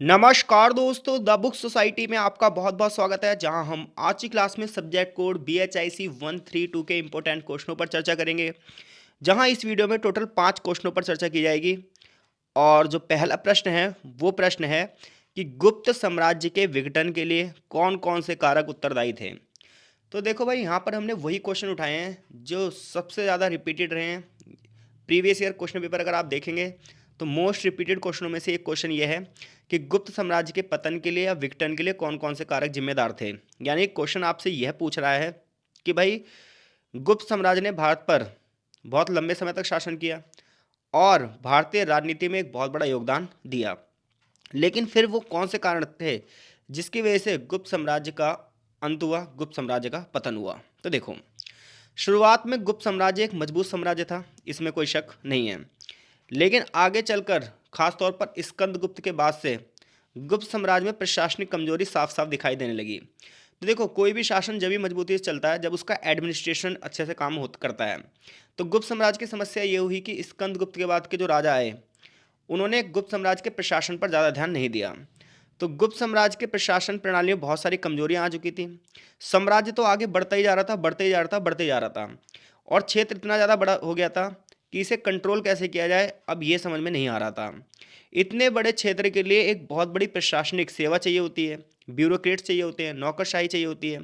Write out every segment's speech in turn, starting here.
नमस्कार दोस्तों, the book society में आपका बहुत बहुत स्वागत है। जहां हम आज की क्लास में सब्जेक्ट कोड BHIC 132 के इंपॉर्टेंट क्वेश्चनों पर चर्चा करेंगे। जहां इस वीडियो में टोटल 5 क्वेश्चनों पर चर्चा की जाएगी। और जो पहला प्रश्न है वो प्रश्न है कि गुप्त साम्राज्य के विघटन के लिए कौन कौन से कारक उत्तरदायी थे। तो देखो भाई, यहाँ पर हमने वही क्वेश्चन उठाए हैं जो सबसे ज़्यादा रिपीटेड रहे हैं। प्रीवियस ईयर क्वेश्चन पेपर अगर आप देखेंगे तो मोस्ट रिपीटेड क्वेश्चनों में से एक क्वेश्चन ये है कि गुप्त साम्राज्य के पतन के लिए या विघटन के लिए कौन कौन से कारक जिम्मेदार थे। यानी क्वेश्चन आपसे यह पूछ रहा है कि भाई, गुप्त साम्राज्य ने भारत पर बहुत लंबे समय तक शासन किया और भारतीय राजनीति में एक बहुत बड़ा योगदान दिया, लेकिन फिर वो कौन से कारण थे जिसकी वजह से गुप्त साम्राज्य का अंत हुआ, गुप्त साम्राज्य का पतन हुआ। तो देखो, शुरुआत में गुप्त साम्राज्य एक मजबूत साम्राज्य था, इसमें कोई शक नहीं है। लेकिन आगे चलकर खासतौर पर स्कंदगुप्त के बाद से गुप्त साम्राज्य में प्रशासनिक कमजोरी साफ साफ दिखाई देने लगी। तो देखो, कोई भी शासन जब भी मजबूती से चलता है जब उसका एडमिनिस्ट्रेशन अच्छे से काम करता है। तो गुप्त साम्राज्य की समस्या ये हुई कि स्कंदगुप्त के बाद के जो राजा आए उन्होंने गुप्त साम्राज्य के प्रशासन पर ज़्यादा ध्यान नहीं दिया। तो गुप्त साम्राज्य के प्रशासन प्रणाली में बहुत सारी कमजोरियां आ चुकी थी। साम्राज्य तो आगे बढ़ता ही जा रहा था, बढ़ते ही जा रहा था, बढ़ते ही जा रहा था, और क्षेत्र इतना ज़्यादा बड़ा हो गया था कि इसे कंट्रोल कैसे किया जाए अब ये समझ में नहीं आ रहा था। इतने बड़े क्षेत्र के लिए एक बहुत बड़ी प्रशासनिक सेवा चाहिए होती है, ब्यूरोक्रेट्स चाहिए होते हैं, नौकरशाही चाहिए होती है।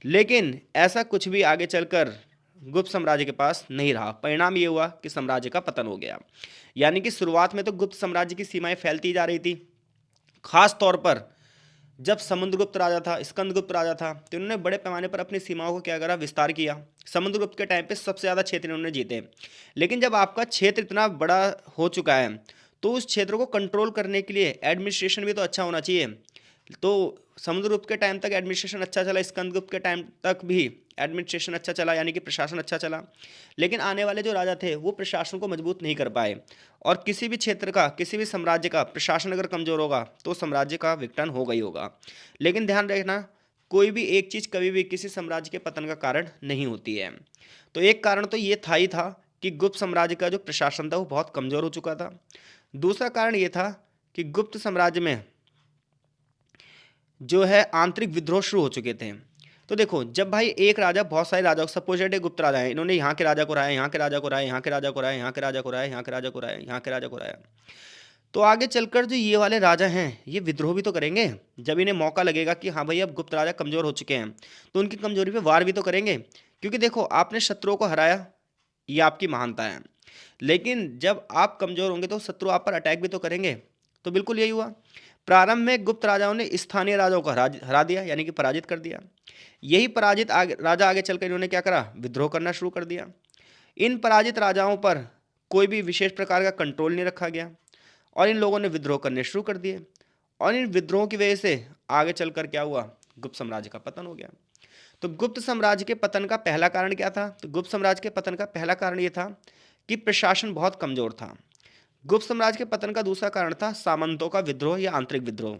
लेकिन ऐसा कुछ भी आगे चलकर गुप्त साम्राज्य के पास नहीं रहा। परिणाम ये हुआ कि साम्राज्य का पतन हो गया। यानी कि शुरुआत में तो गुप्त साम्राज्य की सीमाएं फैलती जा रही थी। खास तौर पर जब समुद्रगुप्त राजा था, स्कंदगुप्त राजा था, तो इन्होंने बड़े पैमाने पर अपनी सीमाओं को क्या करा, विस्तार किया। समुद्रगुप्त के टाइम पे सबसे ज़्यादा क्षेत्र इन्होंने जीते। लेकिन जब आपका क्षेत्र इतना बड़ा हो चुका है तो उस क्षेत्र को कंट्रोल करने के लिए एडमिनिस्ट्रेशन भी तो अच्छा होना चाहिए। तो समुद्रगुप्त के टाइम तक एडमिनिस्ट्रेशन अच्छा चला, स्कंदगुप्त के टाइम तक भी एडमिनिस्ट्रेशन अच्छा चला, यानी कि प्रशासन अच्छा चला। लेकिन आने वाले जो राजा थे वो प्रशासन को मजबूत नहीं कर पाए। और किसी भी क्षेत्र का, किसी भी साम्राज्य का प्रशासन अगर कमजोर होगा तो साम्राज्य का विघटन होगा ही होगा। लेकिन ध्यान रखना, कोई भी एक चीज़ कभी भी किसी साम्राज्य के पतन का कारण नहीं होती है। तो एक कारण तो ये था ही था कि गुप्त साम्राज्य का जो प्रशासन था वो बहुत कमजोर हो चुका था। दूसरा कारण ये था कि गुप्त साम्राज्य में जो है आंतरिक विद्रोह शुरू हो चुके थे। तो देखो, जब भाई एक राजा बहुत सारे राजाओं, सपोज दैट गुप्त राजा है, इन्होंने यहाँ के राजा को राया, यहाँ के राजा को राया, यहाँ के राजा को राया, यहाँ के राजा को राया, यहाँ के राजा को राया, यहाँ के राजा को राया, तो आगे चलकर जो ये वाले राजा हैं ये विद्रोह भी तो करेंगे। जब इन्हें मौका लगेगा कि हाँ भाई अब गुप्त राजा कमजोर हो चुके हैं तो उनकी कमजोरी पे वार भी तो करेंगे। क्योंकि देखो, आपने शत्रुओं को हराया, ये आपकी महानता है। लेकिन जब आप कमजोर होंगे तो शत्रु आप पर अटैक भी तो करेंगे। तो बिल्कुल यही हुआ। प्रारंभ में गुप्त राजाओं ने स्थानीय राजाओं को हरा हरा दिया, यानी कि पराजित कर दिया। यही पराजित राजा आगे चलकर इन्होंने क्या करा, विद्रोह करना शुरू कर दिया। इन पराजित राजाओं पर कोई भी विशेष प्रकार का कंट्रोल नहीं रखा गया और इन लोगों ने विद्रोह करने शुरू कर दिए। और इन विद्रोहों की वजह से आगे चलकर क्या हुआ, गुप्त साम्राज्य का पतन हो गया। तो गुप्त साम्राज्य के पतन का पहला कारण क्या था, तो गुप्त साम्राज्य के पतन का पहला कारण यह था कि प्रशासन बहुत कमजोर था। गुप्त साम्राज्य के पतन का दूसरा कारण था सामंतों का विद्रोह या आंतरिक विद्रोह।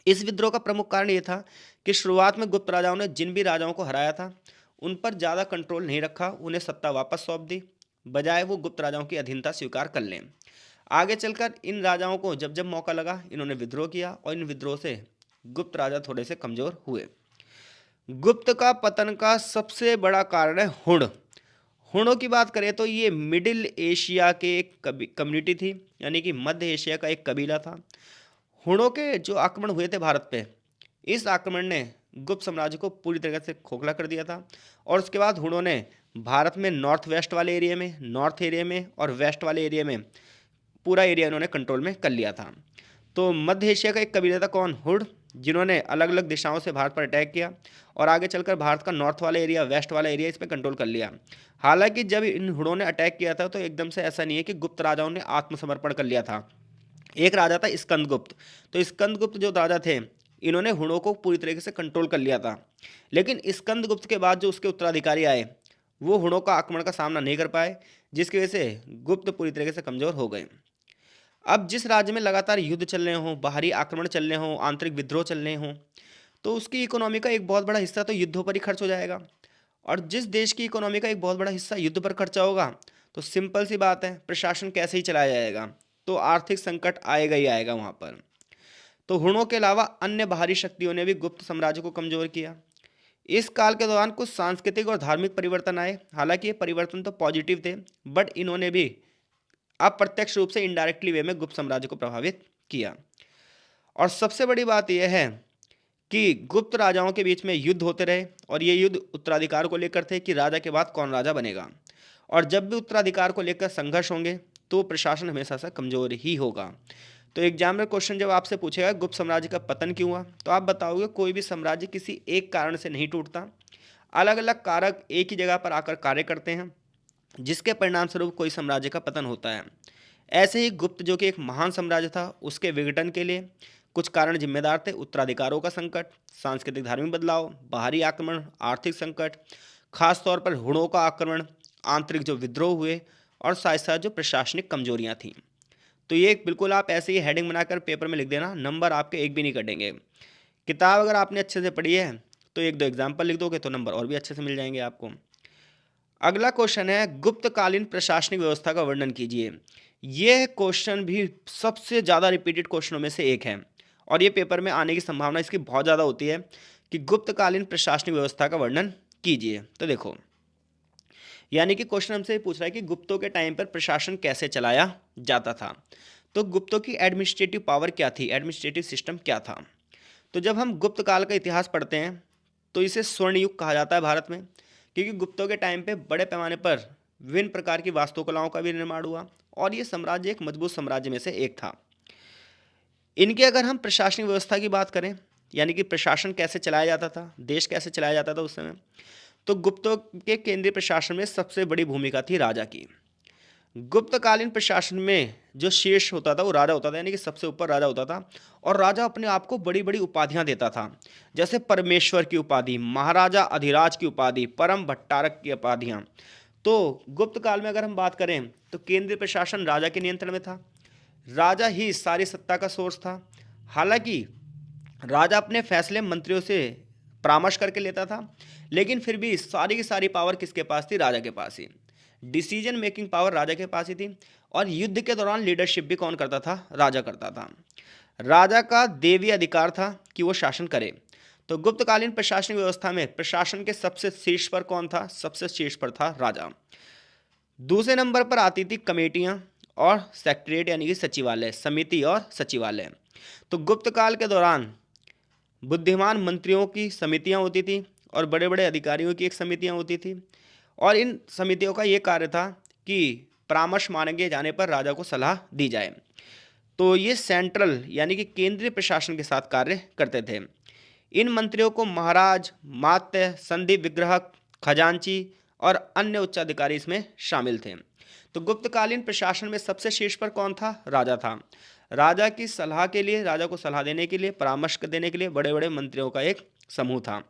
इस विद्रोह का प्रमुख कारण यह था कि शुरुआत में गुप्त राजाओं ने जिन भी राजाओं को हराया था उन पर ज़्यादा कंट्रोल नहीं रखा, उन्हें सत्ता वापस सौंप दी, बजाय वो गुप्त राजाओं की अधीनता स्वीकार कर लें। आगे चलकर इन राजाओं को जब जब मौका लगा इन्होंने विद्रोह किया और इन विद्रोह से गुप्त राजा थोड़े से कमजोर हुए। गुप्त का पतन का सबसे बड़ा कारण है हुण। हुणों की बात करें तो ये मिडिल एशिया के एक कम्युनिटी थी, यानी कि मध्य एशिया का एक कबीला था। हुणों के जो आक्रमण हुए थे भारत पे, इस आक्रमण ने गुप्त साम्राज्य को पूरी तरह से खोखला कर दिया था। और उसके बाद हुणों ने भारत में नॉर्थ वेस्ट वाले एरिया में, नॉर्थ एरिया में और वेस्ट वाले एरिया में पूरा एरिया इन्होंने कंट्रोल में कर लिया था। तो मध्य एशिया का एक कबीला था कौन, हुड, जिन्होंने अलग अलग दिशाओं से भारत पर अटैक किया और आगे चलकर भारत का नॉर्थ वाला एरिया, वेस्ट वाला एरिया इस पर कंट्रोल कर लिया। हालांकि जब इन हुडों ने अटैक किया था तो एकदम से ऐसा नहीं है कि गुप्त राजाओं ने आत्मसमर्पण कर लिया था। एक राजा था स्कंदगुप्त। तो स्कंदगुप्त जो राजा थे इन्होंने हुडों को पूरी तरीके से कंट्रोल कर लिया था। लेकिन स्कंदगुप्त के बाद जो उसके उत्तराधिकारी आए वो हुडों का आक्रमण का सामना नहीं कर पाए, जिसकी वजह से गुप्त पूरी तरीके से कमजोर हो गए। अब जिस राज्य में लगातार युद्ध चल रहे हों, बाहरी आक्रमण चल रहे हों, आंतरिक विद्रोह चल रहे हों, तो उसकी इकोनॉमी का एक बहुत बड़ा हिस्सा तो युद्धों पर ही खर्च हो जाएगा। और जिस देश की इकोनॉमी का एक बहुत बड़ा हिस्सा युद्ध पर खर्चा होगा तो सिंपल सी बात है, प्रशासन कैसे ही चलाया जाएगा, तो आर्थिक संकट आएगा ही आएगा वहाँ पर। तो हुणों के अलावा अन्य बाहरी शक्तियों ने भी गुप्त साम्राज्य को कमजोर किया। इस काल के दौरान कुछ सांस्कृतिक और धार्मिक परिवर्तन आए, हालांकि ये परिवर्तन तो पॉजिटिव थे, बट इन्होंने भी अप्रत्यक्ष रूप से इनडायरेक्टली वे में गुप्त साम्राज्य को प्रभावित किया। और सबसे बड़ी बात यह है कि गुप्त राजाओं के बीच में युद्ध होते रहे, और ये युद्ध उत्तराधिकार को लेकर थे कि राजा के बाद कौन राजा बनेगा। और जब भी उत्तराधिकार को लेकर संघर्ष होंगे तो प्रशासन हमेशा से कमजोर ही होगा। तो एग्जामिनर क्वेश्चन जब आपसे पूछेगा गुप्त साम्राज्य का पतन क्यों हुआ, तो आप बताओगे कोई भी साम्राज्य किसी एक कारण से नहीं टूटता, अलग अलग कारक एक ही जगह पर आकर कार्य करते हैं, जिसके परिणाम स्वरूप कोई साम्राज्य का पतन होता है। ऐसे ही गुप्त जो कि एक महान साम्राज्य था, उसके विघटन के लिए कुछ कारण जिम्मेदार थे। उत्तराधिकारों का संकट, सांस्कृतिक धार्मिक बदलाव, बाहरी आक्रमण, आर्थिक संकट, खासतौर पर हुणों का आक्रमण, आंतरिक जो विद्रोह हुए, और साथ साथ जो प्रशासनिक कमजोरियां थीं। तो ये बिल्कुल आप ऐसे ही हेडिंग बनाकर पेपर में लिख देना, नंबर आपके एक भी नहीं कटेंगे। किताब अगर आपने अच्छे से पढ़ी है तो एक दो एग्जाम्पल लिख दोगे तो नंबर और भी अच्छे से मिल जाएंगे आपको। अगला क्वेश्चन है गुप्तकालीन प्रशासनिक व्यवस्था का वर्णन कीजिए। यह क्वेश्चन भी सबसे ज़्यादा रिपीटेड क्वेश्चनों में से एक है, और ये पेपर में आने की संभावना इसकी बहुत ज़्यादा होती है कि गुप्तकालीन प्रशासनिक व्यवस्था का वर्णन कीजिए। तो देखो, यानी कि क्वेश्चन हमसे पूछ रहा है कि गुप्तों के टाइम पर प्रशासन कैसे चलाया जाता था। तो गुप्तों की एडमिनिस्ट्रेटिव पावर क्या थी, एडमिनिस्ट्रेटिव सिस्टम क्या था। तो जब हम गुप्त काल का इतिहास पढ़ते हैं तो इसे स्वर्ण युग कहा जाता है भारत में, क्योंकि गुप्तों के टाइम पे बड़े पैमाने पर विभिन्न प्रकार की वास्तुकलाओं का भी निर्माण हुआ, और ये साम्राज्य एक मजबूत साम्राज्य में से एक था। इनके अगर हम प्रशासनिक व्यवस्था की बात करें, यानी कि प्रशासन कैसे चलाया जाता था, देश कैसे चलाया जाता था उस समय, तो गुप्तों के केंद्रीय प्रशासन में सबसे बड़ी भूमिका थी राजा की। गुप्तकालीन प्रशासन में जो शीर्ष होता था वो राजा होता था, यानी कि सबसे ऊपर राजा होता था, और राजा अपने आप को बड़ी बड़ी उपाधियां देता था, जैसे परमेश्वर की उपाधि, महाराजा अधिराज की उपाधि, परम भट्टारक की उपाधियां। तो गुप्त काल में अगर हम बात करें तो केंद्रीय प्रशासन राजा के नियंत्रण में था, राजा ही सारी सत्ता का सोर्स था। हालांकि राजा अपने फैसले मंत्रियों से परामर्श करके लेता था, लेकिन फिर भी सारी की सारी पावर किसके पास थी, राजा के पास ही। डिसीजन मेकिंग पावर राजा के पास ही थी, और युद्ध के दौरान लीडरशिप भी कौन करता था, राजा करता था। राजा का देवी अधिकार था कि वो शासन करे। तो गुप्तकालीन प्रशासनिक व्यवस्था में प्रशासन के सबसे शीर्ष पर कौन था, सबसे शीर्ष पर था राजा। दूसरे नंबर पर आती थी कमेटियां और सेक्रेटरीट, यानी कि सचिवालय, समिति और सचिवालय। तो गुप्त काल के दौरान बुद्धिमान मंत्रियों की समितियां होती थी, और बड़े बड़े अधिकारियों की एक समितियां होती थी, और इन समितियों का ये कार्य था कि परामर्श मांगे जाने पर राजा को सलाह दी जाए। तो ये सेंट्रल, यानी कि केंद्रीय प्रशासन के साथ कार्य करते थे। इन मंत्रियों को महाराज, मात्य, संधि विग्रहक, खजांची और अन्य उच्चाधिकारी इसमें शामिल थे। तो गुप्तकालीन प्रशासन में सबसे शीर्ष पर कौन था, राजा था। राजा की सलाह के लिए, राजा को सलाह देने के लिए, परामर्श देने के लिए बड़े बड़े मंत्रियों का एक समूह था।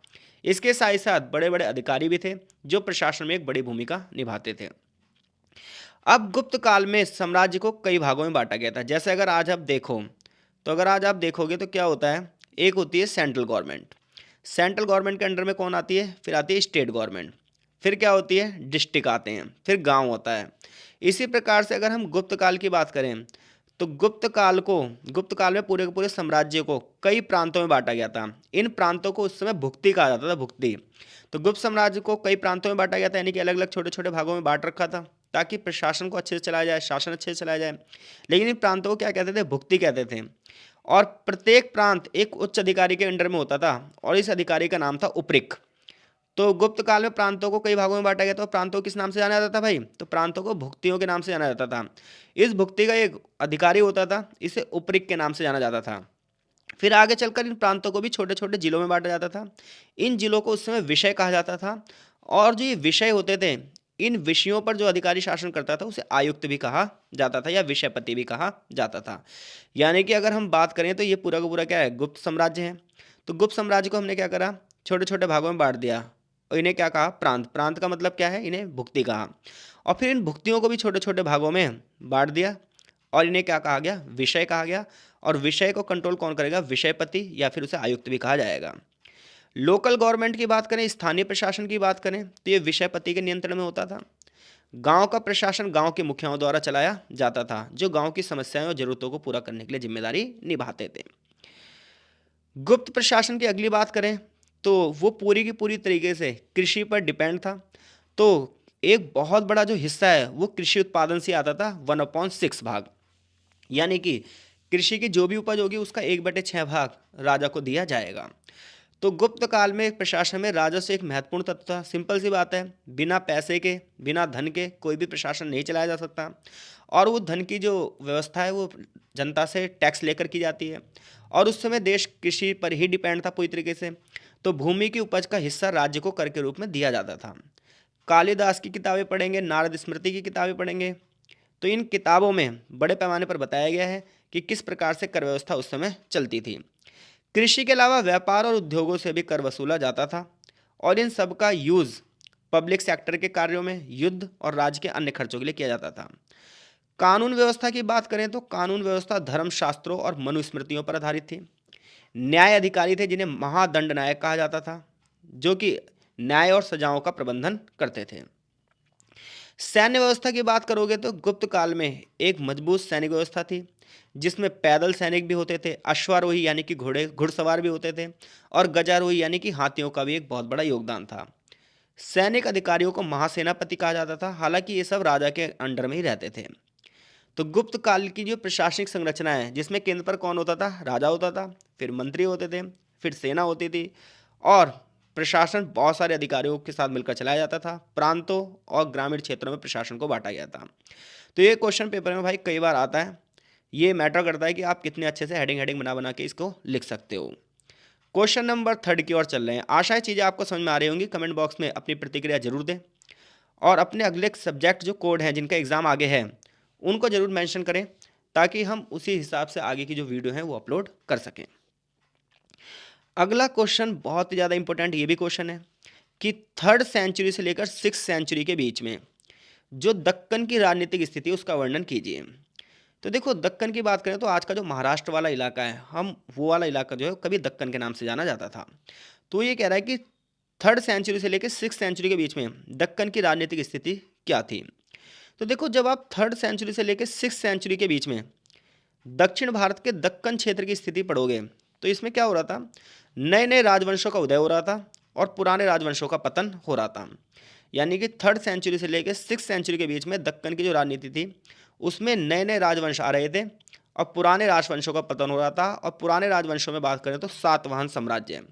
इसके साथ साथ बड़े बड़े अधिकारी भी थे जो प्रशासन में एक बड़ी भूमिका निभाते थे। अब गुप्त काल में साम्राज्य को कई भागों में बांटा गया था। जैसे अगर आज आप देखो, तो अगर आज आप देखोगे तो क्या होता है, एक होती है सेंट्रल गवर्नमेंट। सेंट्रल गवर्नमेंट के अंडर में कौन आती है, फिर आती है स्टेट गवर्नमेंट, फिर क्या होती है, डिस्ट्रिक्ट आते हैं, फिर गांव होता है। इसी प्रकार से अगर हम गुप्त काल की बात करें तो गुप्त काल में पूरे के पूरे साम्राज्य को कई प्रांतों में बांटा गया था। इन प्रांतों को उस समय भुक्ति कहा जाता था, भुक्ति। तो गुप्त साम्राज्य को कई प्रांतों में बांटा गया था, यानी कि अलग अलग छोटे छोटे भागों में बांट रखा था, ताकि प्रशासन को अच्छे से चलाया जाए, शासन अच्छे से चलाया जाए। लेकिन इन प्रांतों को क्या कहते थे, भुक्ति कहते थे। और प्रत्येक प्रांत एक उच्च अधिकारी के अंडर में होता था, और इस अधिकारी का नाम था उपरिक। तो गुप्त काल में प्रांतों को कई भागों में बांटा गया था। प्रांतों को किस नाम से जाना जाता था भाई, तो प्रांतों को भुक्तियों के नाम से जाना जाता था। इस भुक्ति का एक अधिकारी होता था, इसे उपरिक के नाम से जाना जाता था। फिर आगे चलकर इन प्रांतों को भी छोटे छोटे जिलों में बांटा जाता था। इन जिलों को उस समय विषय कहा जाता था, और जो ये विषय होते थे, इन विषयों पर जो अधिकारी शासन करता था उसे आयुक्त भी कहा जाता था, या विषयपति भी कहा जाता था। यानी कि अगर हम बात करें तो ये पूरा का पूरा क्या है, गुप्त साम्राज्य है। तो गुप्त साम्राज्य को हमने क्या करा, छोटे छोटे भागों में बांट दिया, और इन्हें क्या कहा, प्रांत। प्रांत का मतलब क्या है, इन्हें भुक्ति कहा। और फिर इन भुक्तियों को भी छोटे छोटे भागों में बांट दिया, और इन्हें क्या कहा गया, विषय कहा गया। और विषय को कंट्रोल कौन करेगा, विषयपति, या फिर उसे आयुक्त भी कहा जाएगा। लोकल गवर्नमेंट की बात करें, स्थानीय प्रशासन की बात करें, तो ये विषयपति के नियंत्रण में होता था। गांव का प्रशासन गांव के मुखियाओं द्वारा चलाया जाता था, जो गांव की समस्याएं और जरूरतों को पूरा करने के लिए जिम्मेदारी निभाते थे। गुप्त प्रशासन की अगली बात करें तो वो पूरी की पूरी तरीके से कृषि पर डिपेंड था। तो एक बहुत बड़ा जो हिस्सा है वो कृषि उत्पादन से आता था, 1/6 भाग। यानी कि कृषि की जो भी उपज होगी उसका 1/6 भाग राजा को दिया जाएगा। तो गुप्त काल में प्रशासन में राजस्व एक महत्वपूर्ण तत्व था। सिंपल सी बात है, बिना पैसे के, बिना धन के कोई भी प्रशासन नहीं चलाया जा सकता। और वो धन की जो व्यवस्था है वो जनता से टैक्स लेकर की जाती है। और उस समय देश कृषि पर ही डिपेंड था पूरी तरीके से। तो भूमि की उपज का हिस्सा राज्य को कर के रूप में दिया जाता था। कालिदास की किताबें पढ़ेंगे, नारद स्मृति की किताबें पढ़ेंगे, तो इन किताबों में बड़े पैमाने पर बताया गया है कि किस प्रकार से कर व्यवस्था उस समय चलती थी। कृषि के अलावा व्यापार और उद्योगों से भी कर वसूला जाता था, और इन सब का यूज़ पब्लिक सेक्टर के कार्यों में, युद्ध और राज्य के अन्य खर्चों के लिए किया जाता था। कानून व्यवस्था की बात करें तो कानून व्यवस्था धर्मशास्त्रों और मनुस्मृतियों पर आधारित थी। न्याय अधिकारी थे जिन्हें महादंड नायक कहा जाता था, जो कि न्याय और सजाओं का प्रबंधन करते थे। सैन्य व्यवस्था की बात करोगे तो गुप्त काल में एक मजबूत सैनिक व्यवस्था थी, जिसमें पैदल सैनिक भी होते थे, अश्वारोही यानी कि घोड़े घुड़सवार भी होते थे, और गजारोही यानी कि हाथियों का भी एक बहुत बड़ा योगदान था। सैनिक अधिकारियों को महासेनापति कहा जाता था, हालांकि ये सब राजा के अंडर में ही रहते थे। तो गुप्त काल की जो प्रशासनिक संरचना है, जिसमें केंद्र पर कौन होता था? राजा होता था, फिर मंत्री होते थे, फिर सेना होती थी, और प्रशासन बहुत सारे अधिकारियों के साथ मिलकर चलाया जाता था। प्रांतों और ग्रामीण क्षेत्रों में प्रशासन को बांटा गया था। तो ये क्वेश्चन पेपर में भाई कई बार आता है। ये मैटर करता है कि आप कितने अच्छे से हेडिंग हेडिंग बना बना के इसको लिख सकते हो। क्वेश्चन नंबर 3 की ओर चल रहे हैं। आशा है चीज़ें आपको समझ में आ रही होंगी। कमेंट बॉक्स में अपनी प्रतिक्रिया जरूर दें, और अपने अगले सब्जेक्ट जो कोड हैं जिनका एग्ज़ाम आगे है उनको ज़रूर मेंशन करें, ताकि हम उसी हिसाब से आगे की जो वीडियो है वो अपलोड कर सकें। अगला क्वेश्चन बहुत ही ज़्यादा इंपॉर्टेंट ये भी क्वेश्चन है कि 3rd सेंचुरी से लेकर 6th सेंचुरी के बीच में जो दक्कन की राजनीतिक स्थिति है उसका वर्णन कीजिए। तो देखो, दक्कन की बात करें तो आज का जो महाराष्ट्र वाला इलाका है, हम वो वाला इलाका जो है कभी दक्कन के नाम से जाना जाता था। तो ये कह रहा है कि 3rd सेंचुरी से लेकर 6th सेंचुरी के बीच में दक्कन की राजनीतिक स्थिति क्या थी। तो देखो, जब आप 3rd सेंचुरी से लेकर 6th सेंचुरी के बीच में दक्षिण भारत के दक्कन क्षेत्र की स्थिति पढ़ोगे तो इसमें क्या हो रहा था? नए नए राजवंशों का उदय हो रहा था और पुराने राजवंशों का पतन हो रहा था। यानी कि 3rd सेंचुरी से लेकर 6th सेंचुरी के बीच में दक्कन की जो राजनीति थी उसमें नए नए राजवंश आ रहे थे और पुराने राजवंशों का पतन हो रहा था। और पुराने राजवंशों में बात करें तो सातवाहन साम्राज्य।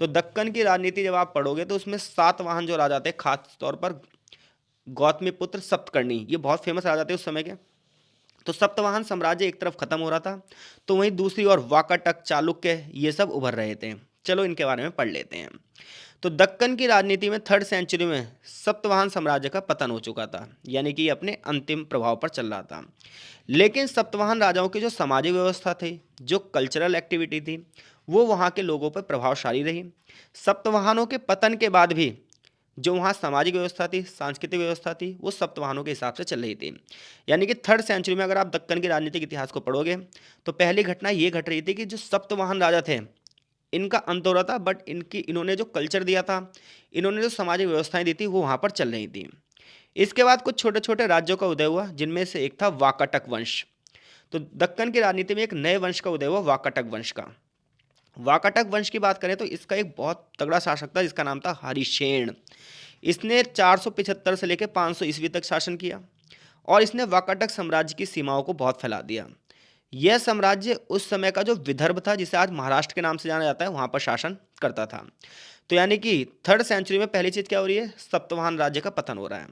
तो दक्कन की राजनीति जब आप पढ़ोगे तो उसमें सातवाहन जो राजा थे, खास तौर पर गौतमीपुत्र सप्तकर्णी, ये बहुत फेमस राजा थे उस समय के। तो सप्तवाहन साम्राज्य एक तरफ खत्म हो रहा था, तो वहीं दूसरी ओर वाकाटक, चालुक्य, ये सब उभर रहे थे। चलो इनके बारे में पढ़ लेते हैं। तो दक्कन की राजनीति में 3rd सेंचुरी में सप्तवाहन साम्राज्य का पतन हो चुका था, यानी कि अपने अंतिम प्रभाव पर चल रहा था। लेकिन सप्तवाहन राजाओं की जो सामाजिक व्यवस्था थी, जो कल्चरल एक्टिविटी थी, वो वहाँ के लोगों पर प्रभावशाली रही। सप्तवाहनों के पतन के बाद भी जो वहाँ सामाजिक व्यवस्था थी, सांस्कृतिक व्यवस्था थी, वो सप्तवाहनों के हिसाब से चल रही थी। यानी कि 3rd सेंचुरी में अगर आप दक्कन के राजनीतिक इतिहास को पढ़ोगे तो पहली घटना ये घट रही थी कि जो सप्तवाहन राजा थे इनका अंत हो रहा था, बट इन्होंने जो कल्चर दिया था, इन्होंने जो सामाजिक व्यवस्थाएं दी थी वो वहाँ पर चल रही थी। इसके बाद कुछ छोटे छोटे राज्यों का उदय हुआ, जिनमें से एक था वाकाटक वंश। तो दक्कन की राजनीति में एक नए वंश का उदय हुआ, वाकाटक वंश का। वाकाटक वंश की बात करें तो इसका एक बहुत तगड़ा शासक था जिसका नाम था हरिशेन। इसने 475 से लेकर 500 ईस्वी तक शासन किया, और इसने वाकाटक साम्राज्य की सीमाओं को बहुत फैला दिया। यह साम्राज्य उस समय का जो विदर्भ था, जिसे आज महाराष्ट्र के नाम से जाना जाता है, वहाँ पर शासन करता था। तो यानी कि 3rd सेंचुरी में पहली चीज़ क्या हो रही है? सप्तवाहन राज्य का पतन हो रहा है।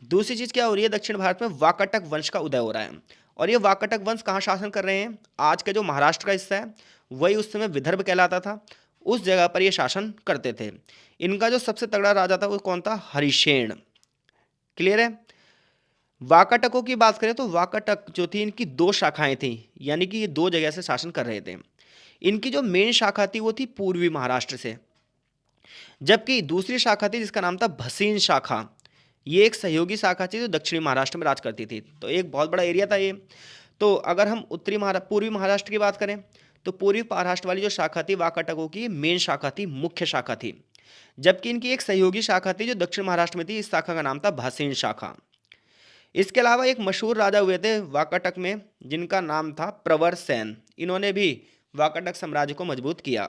दूसरी चीज़ क्या हो रही है? दक्षिण भारत में वाकाटक वंश का उदय हो रहा है। और ये वाकाटक वंश कहाँ शासन कर रहे हैं? आज का जो महाराष्ट्र का हिस्सा है वही उस समय विदर्भ कहलाता था, उस जगह पर ये शासन करते थे। इनका जो सबसे तगड़ा राजा था वो कौन था? हरिशेन। क्लियर है? वाकाटकों की बात करें तो वाकाटक जो थी, इनकी 2 शाखाएं थी, यानी कि ये 2 जगह से शासन कर रहे थे। इनकी जो मेन शाखा थी वो थी पूर्वी महाराष्ट्र से, जबकि दूसरी शाखा थी जिसका नाम था भसीन शाखा। ये एक सहयोगी शाखा थी जो दक्षिणी महाराष्ट्र में राज करती थी। तो एक बहुत बड़ा एरिया था ये। तो अगर हम पूर्वी महाराष्ट्र की बात करें तो पूर्वी महाराष्ट्र वाली जो शाखा थी वाकाटकों की, मेन शाखा थी, मुख्य शाखा थी। जबकि इनकी एक सहयोगी शाखा थी जो दक्षिण महाराष्ट्र में थी, इस शाखा का नाम था भासीन शाखा। इसके अलावा एक मशहूर राजा हुए थे वाकाटक में जिनका नाम था प्रवर सेन। इन्होंने भी वाकाटक साम्राज्य को मजबूत किया।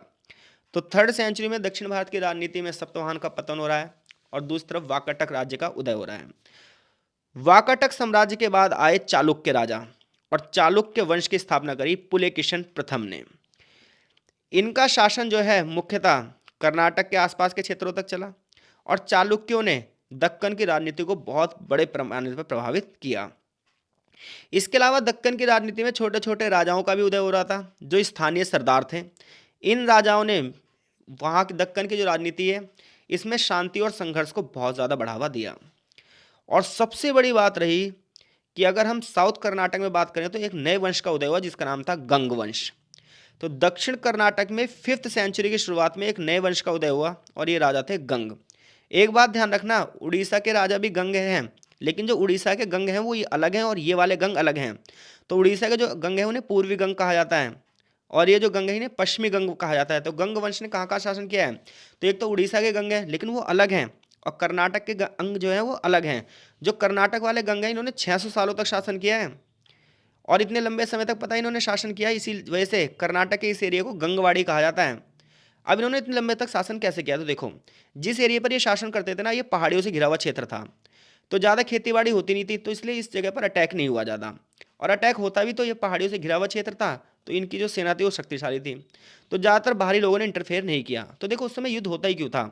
तो 3rd सेंचुरी में दक्षिण भारत की राजनीति में सप्तवाहन का पतन हो रहा है और दूसरी तरफ वाकाटक राज्य का उदय हो रहा है। वाकाटक साम्राज्य के बाद आए चालुक्य राजा और चालुक्य वंश की स्थापना करी पुलकेशिन प्रथम ने। इनका शासन जो है मुख्यतः कर्नाटक के आसपास के क्षेत्रों तक चला और चालुक्यों ने दक्कन की राजनीति को बहुत बड़े पैमाने पर प्रभावित किया। इसके अलावा दक्कन की राजनीति में छोटे छोटे राजाओं का भी उदय हो रहा था जो स्थानीय सरदार थे। इन राजाओं ने वहाँ की दक्कन की जो राजनीति है इसमें शांति और संघर्ष को बहुत ज़्यादा बढ़ावा दिया। और सबसे बड़ी बात रही कि अगर हम साउथ कर्नाटक में बात करें तो एक नए वंश का उदय हुआ जिसका नाम था गंग वंश। तो दक्षिण कर्नाटक में 5th सेंचुरी की शुरुआत में एक नए वंश का उदय हुआ और ये राजा थे गंग। एक बात ध्यान रखना, उड़ीसा के राजा भी गंग हैं, लेकिन जो उड़ीसा के गंग हैं वो ये अलग हैं और ये वाले गंग अलग हैं। तो उड़ीसा के जो गंग हैं उन्हें पूर्वी गंग कहा जाता है और ये जो गंग है इन्हें पश्चिमी गंग कहा जाता है। तो गंग वंश ने कहाँ कहाँ शासन किया है? तो एक तो उड़ीसा के गंग हैं लेकिन वो अलग हैं और कर्नाटक के अंग जो है वो अलग हैं। जो कर्नाटक वाले गंग हैं इन्होंने 600 सालों तक शासन किया है और इतने लंबे समय तक पता इन्होंने शासन किया, इसी वजह से कर्नाटक के इस एरिया को गंगवाड़ी कहा जाता है। अब इन्होंने इतने लंबे तक शासन कैसे किया? तो देखो, जिस एरिया पर ये शासन करते थे ना ये पहाड़ियों से घिरा हुआ क्षेत्र था, तो ज़्यादा खेतीबाड़ी होती नहीं थी, तो इसलिए इस जगह पर अटैक नहीं हुआ ज़्यादा, और अटैक होता भी तो ये पहाड़ियों से घिरा हुआ क्षेत्र था, तो इनकी जो सेना थी वो शक्तिशाली थी, तो ज़्यादातर बाहरी लोगों ने इंटरफेयर नहीं किया। तो देखो उस समय युद्ध होता ही क्यों था?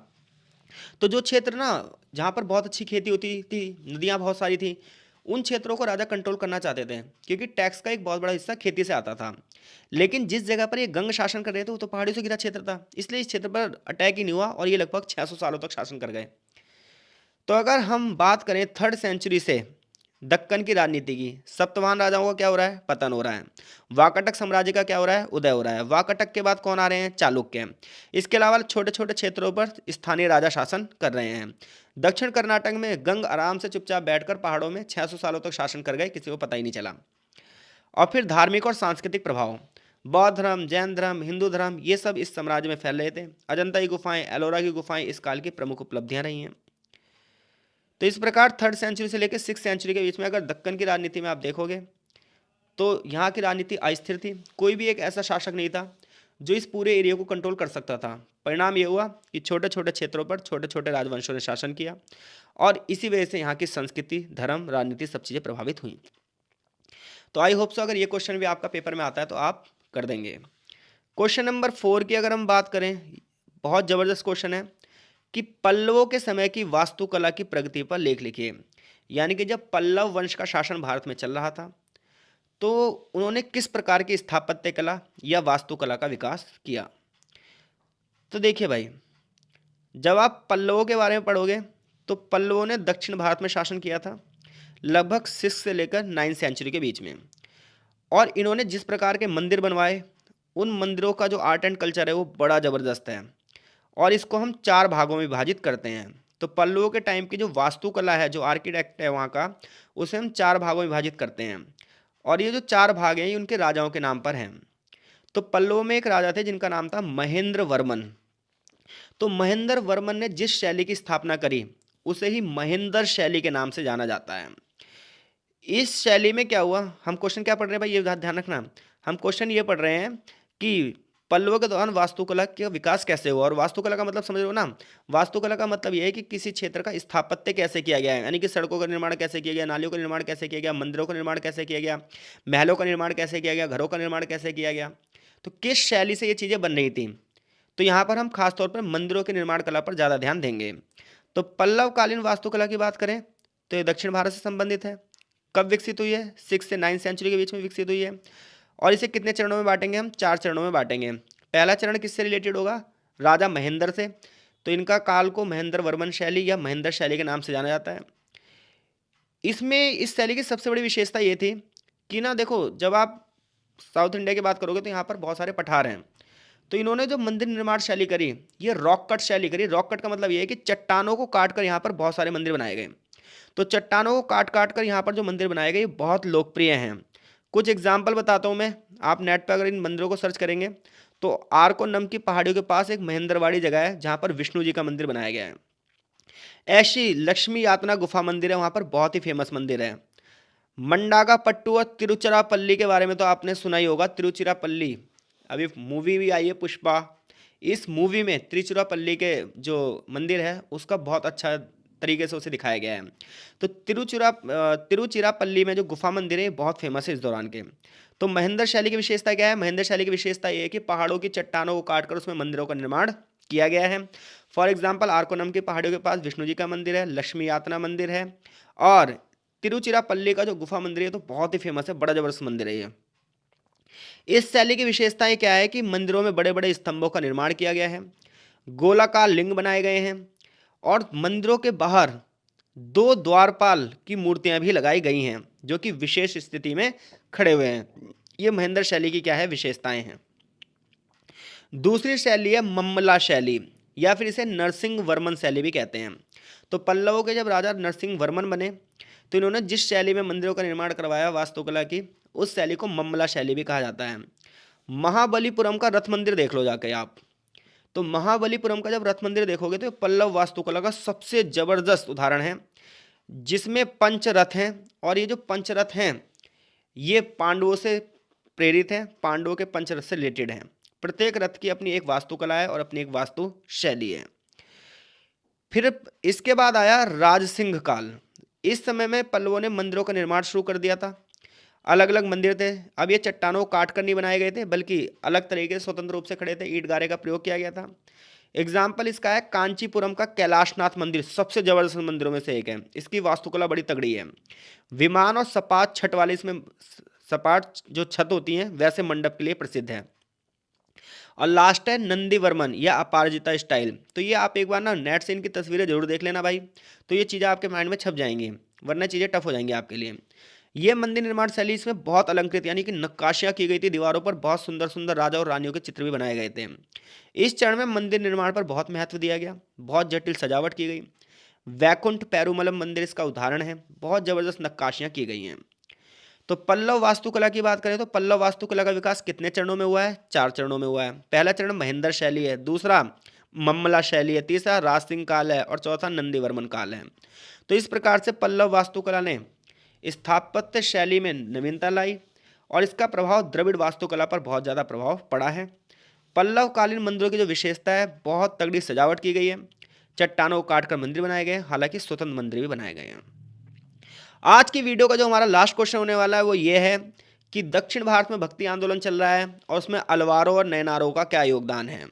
तो जो क्षेत्र ना जहाँ पर बहुत अच्छी खेती होती थी, नदियाँ बहुत सारी थी, उन क्षेत्रों को राजा कंट्रोल करना चाहते थे क्योंकि टैक्स का एक बहुत बड़ा हिस्सा खेती से आता था। लेकिन जिस जगह पर ये गंग शासन कर रहे थे वो तो पहाड़ियों से घिरा क्षेत्र था, इसलिए इस क्षेत्र पर अटैक ही नहीं हुआ और ये लगभग 600 सालों तक शासन कर गए। तो अगर हम बात करें 3rd सेंचुरी से दक्कन की राजनीति की, सप्तवाहन राजाओं का क्या हो रहा है? पतन हो रहा है। वाकाटक साम्राज्य का क्या हो रहा है? उदय हो रहा है। वाकाटक के बाद कौन आ रहे हैं? चालुक्य। इसके अलावा छोटे छोटे क्षेत्रों पर स्थानीय राजा शासन कर रहे हैं। दक्षिण कर्नाटक में गंग आराम से चुपचाप बैठकर पहाड़ों में 600 सालों तक शासन कर गए, किसी को पता ही नहीं चला। और फिर धार्मिक और सांस्कृतिक प्रभाव, बौद्ध धर्म, जैन धर्म, हिंदू धर्म, ये सब इस साम्राज्य में फैल रहे थे। अजंता की गुफाएं, एलोरा की गुफाएं इस काल की प्रमुख उपलब्धियां रही हैं। तो इस प्रकार 3rd सेंचुरी से लेकर 6th सेंचुरी के बीच में अगर दक्कन की राजनीति में आप देखोगे तो यहाँ की राजनीति अस्थिर थी। कोई भी एक ऐसा शासक नहीं था जो इस पूरे एरिया को कंट्रोल कर सकता था। परिणाम ये हुआ कि छोटे छोटे क्षेत्रों पर छोटे छोटे राजवंशों ने शासन किया और इसी वजह से यहाँ की संस्कृति, धर्म, राजनीति सब चीज़ें प्रभावित हुई। तो आई होप सो अगर ये क्वेश्चन भी आपका पेपर में आता है तो आप कर देंगे। क्वेश्चन नंबर 4 की अगर हम बात करें, बहुत ज़बरदस्त क्वेश्चन है कि पल्लवों के समय की वास्तुकला की प्रगति पर लेख लिखिए। यानी कि जब पल्लव वंश का शासन भारत में चल रहा था तो उन्होंने किस प्रकार की स्थापत्य कला या वास्तुकला का विकास किया। तो देखिए भाई, जब आप पल्लवों के बारे में पढ़ोगे तो पल्लवों ने दक्षिण भारत में शासन किया था लगभग 6 से लेकर 9 सेंचुरी के बीच में, और इन्होंने जिस प्रकार के मंदिर बनवाए उन मंदिरों का जो आर्ट एंड कल्चर है वो बड़ा ज़बरदस्त है और इसको हम 4 भागों में विभाजित करते हैं। तो पल्लवों के टाइम की जो वास्तुकला है, जो आर्किटेक्ट है वहाँ का, उसे हम 4 भागों में विभाजित करते हैं और ये जो 4 भाग हैं ये उनके राजाओं के नाम पर हैं। तो पल्लवों में एक राजा थे जिनका नाम था महेंद्र वर्मन। तो महेंद्र वर्मन ने जिस शैली की स्थापना करी उसे ही महेंद्र शैली के नाम से जाना जाता है। इस शैली में क्या हुआ, हम क्वेश्चन क्या पढ़ रहे हैं भाई, ये ध्यान रखना, हम क्वेश्चन ये पढ़ रहे हैं कि पल्लवों के दौरान वास्तुकला का विकास कैसे हुआ। और वास्तुकला का मतलब समझ रहे हो ना, वास्तुकला का मतलब ये है कि किसी क्षेत्र का स्थापत्य कैसे किया गया है, यानी कि सड़कों का निर्माण कैसे किया गया, नालियों का निर्माण कैसे किया गया, मंदिरों का निर्माण कैसे किया गया, महलों का निर्माण कैसे किया गया, घरों का निर्माण कैसे किया गया, तो किस शैली से ये चीज़ें बन रही थी। तो यहाँ पर हम खासतौर पर मंदिरों के निर्माण कला पर ज़्यादा ध्यान देंगे। तो पल्लवकालीन वास्तुकला की बात करें तो ये दक्षिण भारत से संबंधित है। कब विकसित हुई है? 6 से 9 सेंचुरी के बीच में विकसित हुई है और इसे कितने चरणों में बांटेंगे हम? 4 चरणों में बांटेंगे। पहला चरण किससे रिलेटेड होगा? राजा महेंद्र से। तो इनका काल को महेंद्र वर्मन शैली या महेंद्र शैली के नाम से जाना जाता है। इसमें इस शैली की सबसे बड़ी विशेषता ये थी कि ना देखो, जब आप साउथ इंडिया की बात करोगे तो यहाँ पर बहुत सारे पठार हैं। तो इन्होंने जो मंदिर निर्माण शैली करी ये रॉक कट शैली करी। रॉक कट का मतलब ये है कि चट्टानों को काट कर यहाँ पर बहुत सारे मंदिर बनाए गए। तो चट्टानों को काट काट कर यहाँ पर जो मंदिर बनाए गए बहुत लोकप्रिय हैं। कुछ एग्जाम्पल बताता हूँ मैं, आप नेट पर अगर इन मंदिरों को सर्च करेंगे तो आरकोनम की पहाड़ियों के पास एक महेंद्रवाड़ी जगह है जहाँ पर विष्णु जी का मंदिर बनाया गया है। ऐसी लक्ष्मी यातना गुफा मंदिर है, वहाँ पर बहुत ही फेमस मंदिर है। मंडागा पट्टू और तिरुचिरापल्ली के बारे में तो आपने सुना ही होगा। तिरुचिरापल्ली अभी मूवी भी आई है पुष्पा। इस मूवी में तिरुचिरापल्ली के जो मंदिर है उसका बहुत अच्छा तरीके से उसे दिखाया गया है। तो तिरुचिरापल्ली में जो गुफा मंदिर है ये बहुत फेमस है इस दौरान के। तो महेंद्र शैली की विशेषता क्या है? महेंद्र शैली की विशेषता ये है कि पहाड़ों की चट्टानों को काटकर उसमें मंदिरों का निर्माण किया गया है। फॉर एग्जाम्पल आरकोनम की पहाड़ियों के पास विष्णु जी का मंदिर है, लक्ष्मी यातना मंदिर है, और तिरुचिरापल्ली का जो गुफा मंदिर है तो बहुत ही फेमस है, बड़ा जबरदस्त मंदिर है ये। इस शैली की विशेषताएं क्या है कि मंदिरों में बड़े बड़े स्तंभों का निर्माण किया गया है, गोलाकार लिंग बनाए गए हैं, और मंदिरों के बाहर दो द्वारपाल की मूर्तियां भी लगाई गई हैं जो कि विशेष स्थिति में खड़े हुए हैं। ये महेंद्र शैली की क्या है? विशेषताएं हैं। दूसरी शैली है मम्मला शैली, या फिर इसे नरसिंह वर्मन शैली भी कहते हैं। तो पल्लवों के जब राजा नरसिंह वर्मन बने तो इन्होंने जिस शैली में मंदिरों का निर्माण करवाया वास्तुकला की, उस शैली को मम्मला शैली भी कहा जाता है। महाबलीपुरम का रथ मंदिर देख लो जाके आप। तो महाबलीपुरम का जब रथ मंदिर देखोगे तो पल्लव वास्तुकला का सबसे जबरदस्त उदाहरण है, जिसमें पंचरथ हैं, और ये जो पंचरथ हैं ये पांडवों से प्रेरित हैं, पांडवों के पंचरथ से रिलेटेड हैं। प्रत्येक रथ की अपनी एक वास्तुकला है और अपनी एक वास्तु शैली है। फिर इसके बाद आया राजसिंह काल। इस समय में पल्लवों ने मंदिरों का निर्माण शुरू कर दिया था। अलग अलग मंदिर थे। अब ये चट्टानों को काट कर नहीं बनाए गए थे, बल्कि अलग तरीके से स्वतंत्र रूप से खड़े थे, ईंट गारे का प्रयोग किया गया था। एग्जाम्पल इसका है कांचीपुरम का कैलाशनाथ मंदिर, सबसे जबरदस्त मंदिरों में से एक है। इसकी वास्तुकला बड़ी तगड़ी है। विमान और सपाट छत वाली इसमें सपाट जो छत होती हैं वैसे मंडप के लिए प्रसिद्ध है। और लास्ट है नंदीवर्मन या अपराजिता स्टाइल। तो ये आप एक बार ना नेट से इनकी तस्वीरें जरूर देख लेना भाई, तो ये चीज़ें आपके माइंड में छप जाएंगी, वरना चीज़ें टफ हो जाएंगी आपके लिए। ये मंदिर निर्माण शैली इसमें बहुत अलंकृत यानी कि नक्काशियाँ की गई थी दीवारों पर, बहुत सुंदर सुंदर राजा और रानियों के चित्र भी बनाए गए थे। इस चरण में मंदिर निर्माण पर बहुत महत्व दिया गया, बहुत जटिल सजावट की गई। वैकुंठ पेरुमलम मंदिर इसका उदाहरण है, बहुत जबरदस्त नक्काशियाँ की गई हैं। तो पल्लव वास्तुकला की बात करें तो पल्लव वास्तुकला का विकास कितने चरणों में हुआ है? 4 चरणों में हुआ है। पहला चरण महेंद्र शैली है, दूसरा मम्मला शैली है, तीसरा राजसिंह काल है, और चौथा नंदीवर्मन काल है। तो इस प्रकार से पल्लव वास्तुकला ने स्थापत्य शैली में नवीनता लाई, और इसका प्रभाव द्रविड़ वास्तुकला पर बहुत ज़्यादा प्रभाव पड़ा है। पल्लव कालीन मंदिरों की जो विशेषता है, बहुत तगड़ी सजावट की गई है, चट्टानों को काटकर मंदिर बनाए गए हैं, हालांकि स्वतंत्र मंदिर भी बनाए गए हैं। आज की वीडियो का जो हमारा लास्ट क्वेश्चन होने वाला है वो ये है कि दक्षिण भारत में भक्ति आंदोलन चल रहा है और उसमें अलवारों और नैनारों का क्या योगदान है।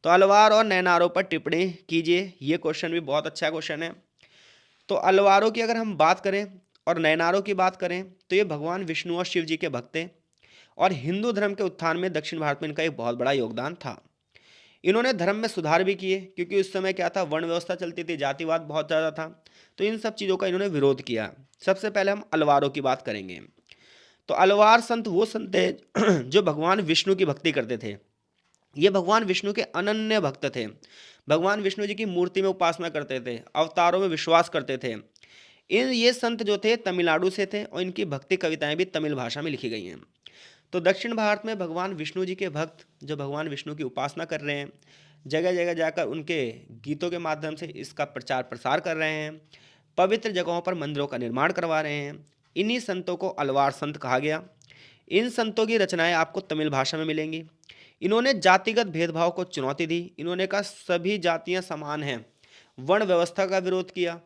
तो अलवार और नैनारों पर टिप्पणी कीजिए। ये क्वेश्चन भी बहुत अच्छा क्वेश्चन है। तो अलवारों की अगर हम बात करें और नैनारों की बात करें तो ये भगवान विष्णु और शिव जी के भक्त थे, और हिंदू धर्म के उत्थान में दक्षिण भारत में इनका एक बहुत बड़ा योगदान था। इन्होंने धर्म में सुधार भी किए, क्योंकि उस समय क्या था, वर्ण व्यवस्था चलती थी, जातिवाद बहुत ज़्यादा था, तो इन सब चीज़ों का इन्होंने विरोध किया। सबसे पहले हम अलवारों की बात करेंगे। तो अलवार संत वो संत है जो भगवान विष्णु की भक्ति करते थे। ये भगवान विष्णु के अनन्य भक्त थे, भगवान विष्णु जी की मूर्ति में उपासना करते थे, अवतारों में विश्वास करते थे। ये संत जो थे तमिलनाडु से थे, और इनकी भक्ति कविताएं भी तमिल भाषा में लिखी गई हैं। तो दक्षिण भारत में भगवान विष्णु जी के भक्त जो भगवान विष्णु की उपासना कर रहे हैं, जगह जगह जाकर उनके गीतों के माध्यम से इसका प्रचार प्रसार कर रहे हैं, पवित्र जगहों पर मंदिरों का निर्माण करवा रहे हैं, इन्हीं संतों को अलवार संत कहा गया। इन संतों की रचनाएं आपको तमिल भाषा में मिलेंगी। इन्होंने जातिगत भेदभाव को चुनौती दी। इन्होंने कहा सभी जातियां समान हैं, वर्ण व्यवस्था का विरोध किया,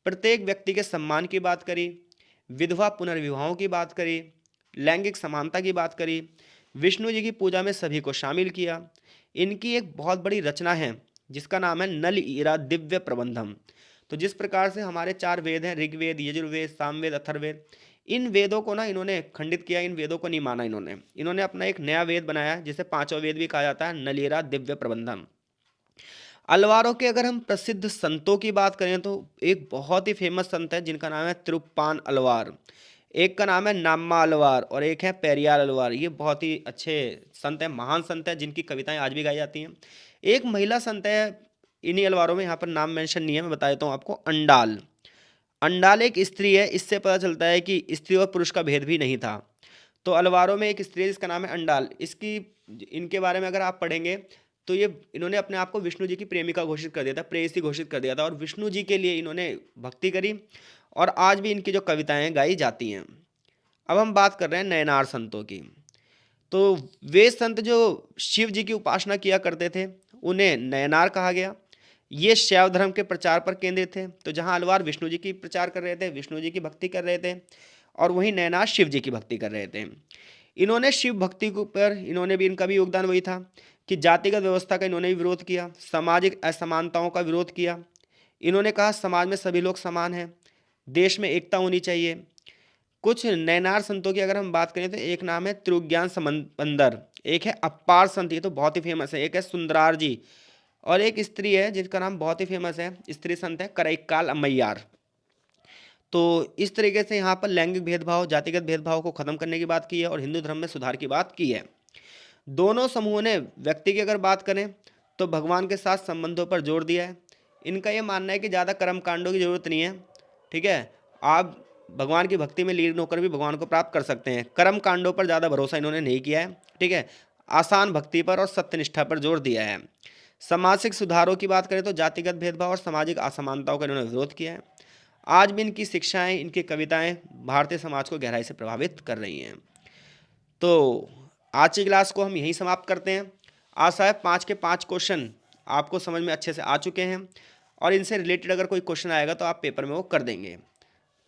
प्रत्येक व्यक्ति के सम्मान की बात करी, विधवा पुनर्विवाहों की बात करी, लैंगिक समानता की बात करी, विष्णु जी की पूजा में सभी को शामिल किया। इनकी एक बहुत बड़ी रचना है जिसका नाम है नल ईरा दिव्य प्रबंधम। तो जिस प्रकार से हमारे 4 वेद हैं, ऋग्वेद, यजुर्वेद, सामवेद, अथर्ववेद, इन वेदों को ना इन्होंने खंडित किया, इन वेदों को नहीं माना। इन्होंने अपना एक नया वेद बनाया जिसे 5वां वेद भी कहा जाता है, नलीरा दिव्य प्रबंधम। अलवारों के अगर हम प्रसिद्ध संतों की बात करें तो एक बहुत ही फेमस संत है जिनका नाम है तिरुप्पान अलवार, एक का नाम है नाम्मा अलवार, और एक है पेरियार अलवार। ये बहुत ही अच्छे संत हैं, महान संत हैं, जिनकी कविताएं आज भी गाई जाती हैं। एक महिला संत है इन्हीं अलवारों में, यहाँ पर नाम मेंशन नहीं है, मैं बता देता हूँ आपको। अंडाल। अंडाल एक स्त्री है। इससे पता चलता है कि स्त्री और पुरुष का भेद भी नहीं था। तो अलवारों में एक स्त्री है जिसका नाम है अंडाल। इनके बारे में अगर आप पढ़ेंगे तो ये इन्होंने अपने आप को विष्णु जी की प्रेमिका घोषित कर दिया था, प्रेयसी घोषित कर दिया था, और विष्णु जी के लिए इन्होंने भक्ति करी, और आज भी इनकी जो कविताएं गाई जाती हैं। अब हम बात कर रहे हैं नयनार संतों की। तो वे संत जो शिव जी की उपासना किया करते थे उन्हें नयनार कहा गया। ये शैव धर्म के प्रचार पर केंद्रित थे, तो जहाँ अलवार विष्णु जी की प्रचार कर रहे थे, विष्णु जी की भक्ति कर रहे थे, और वहीं नयनार शिव जी की भक्ति कर रहे थे। इन्होंने शिव भक्ति के ऊपर इन्होंने भी इनका भी योगदान वही था कि जातिगत व्यवस्था का इन्होंने भी विरोध किया, सामाजिक असमानताओं का विरोध किया। इन्होंने कहा समाज में सभी लोग समान हैं, देश में एकता होनी चाहिए। कुछ नयनार संतों की अगर हम बात करें तो एक नाम है त्रिज्ञान समंदर, एक है अपार संत, ये तो बहुत ही फेमस है, एक है सुंदरार जी, और एक स्त्री है जिसका नाम बहुत ही फेमस है, स्त्री संत है करईकाल अम्मैयार। तो इस तरीके से यहाँ पर लैंगिक भेदभाव, जातिगत भेदभाव को खत्म करने की बात की है और हिंदू धर्म में सुधार की बात की है। दोनों समूहों ने व्यक्ति की अगर बात करें तो भगवान के साथ संबंधों पर जोर दिया है। इनका ये मानना है कि ज़्यादा कर्म कांडों की जरूरत नहीं है, ठीक है, आप भगवान की भक्ति में लीन होकर भी भगवान को प्राप्त कर सकते हैं। कर्म कांडों पर ज़्यादा भरोसा इन्होंने नहीं किया है, ठीक है, आसान भक्ति पर और सत्यनिष्ठा पर जोर दिया है। सामाजिक सुधारों की बात करें तो जातिगत भेदभाव और सामाजिक असमानताओं का इन्होंने विरोध किया है। आज भी इनकी शिक्षाएं, इनकी कविताएं भारतीय समाज को गहराई से प्रभावित कर रही हैं। तो आज की क्लास को हम यहीं समाप्त करते हैं। आशा है 5 के 5 क्वेश्चन आपको समझ में अच्छे से आ चुके हैं और इनसे रिलेटेड अगर कोई क्वेश्चन आएगा तो आप पेपर में वो कर देंगे।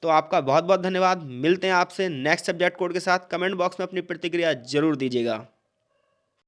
तो आपका बहुत बहुत धन्यवाद। मिलते हैं आपसे नेक्स्ट सब्जेक्ट कोड के साथ। कमेंट बॉक्स में अपनी प्रतिक्रिया जरूर दीजिएगा।